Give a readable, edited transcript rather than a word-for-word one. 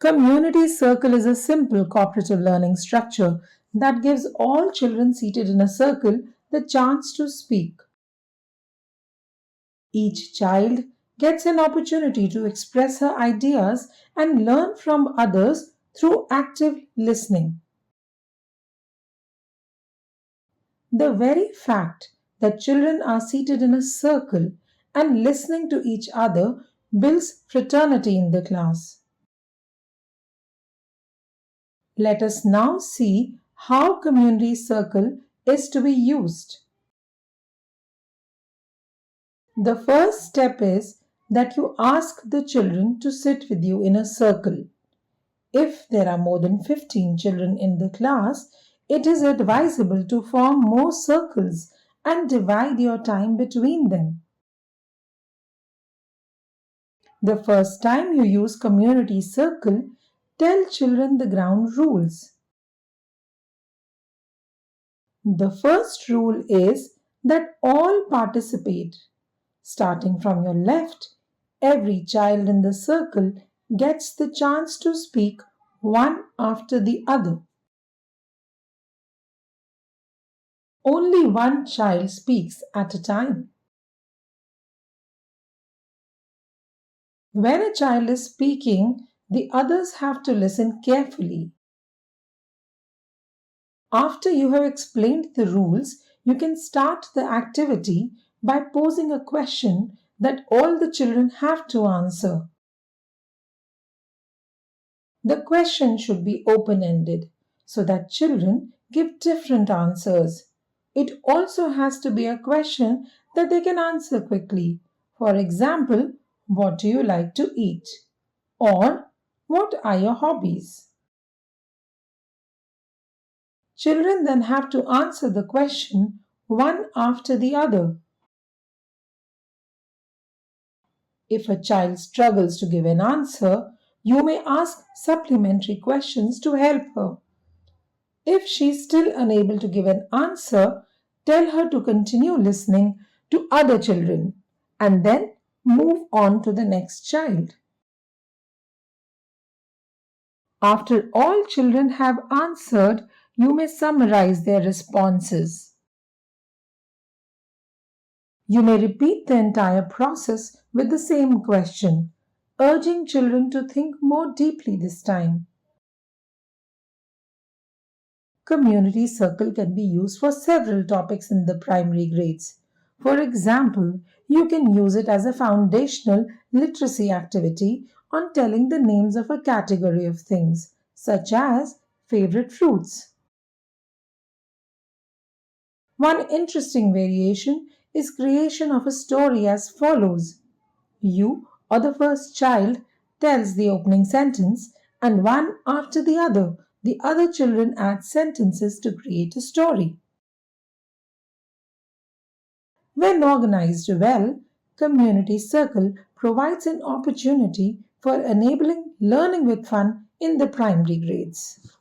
Community circle is a simple cooperative learning structure that gives all children seated in a circle the chance to speak. Each child gets an opportunity to express her ideas and learn from others through active listening. The very fact that children are seated in a circle and listening to each other builds fraternity in the class. Let us now see how community circle is to be used. The first step is that you ask the children to sit with you in a circle. If there are more than 15 children in the class, it is advisable to form more circles and divide your time between them. The first time you use community circle, tell children the ground rules. The first rule is that all participate. Starting from your left, every child in the circle gets the chance to speak one after the other. Only one child speaks at a time. When a child is speaking, the others have to listen carefully. After you have explained the rules, you can start the activity by posing a question that all the children have to answer. The question should be open-ended so that children give different answers. It also has to be a question that they can answer quickly. For example, what do you like to eat? Or what are your hobbies? Children then have to answer the question one after the other. If a child struggles to give an answer, you may ask supplementary questions to help her. If she is still unable to give an answer, tell her to continue listening to other children and then move on to the next child. After all children have answered, you may summarize their responses. You may repeat the entire process with the same question, urging children to think more deeply this time. Community circle can be used for several topics in the primary grades. For example, you can use it as a foundational literacy activity on telling the names of a category of things, such as favorite fruits. One interesting variation is creation of a story as follows. You or the first child tells the opening sentence and one after the other children add sentences to create a story. When organized well, Community Circle provides an opportunity for enabling learning with fun in the primary grades.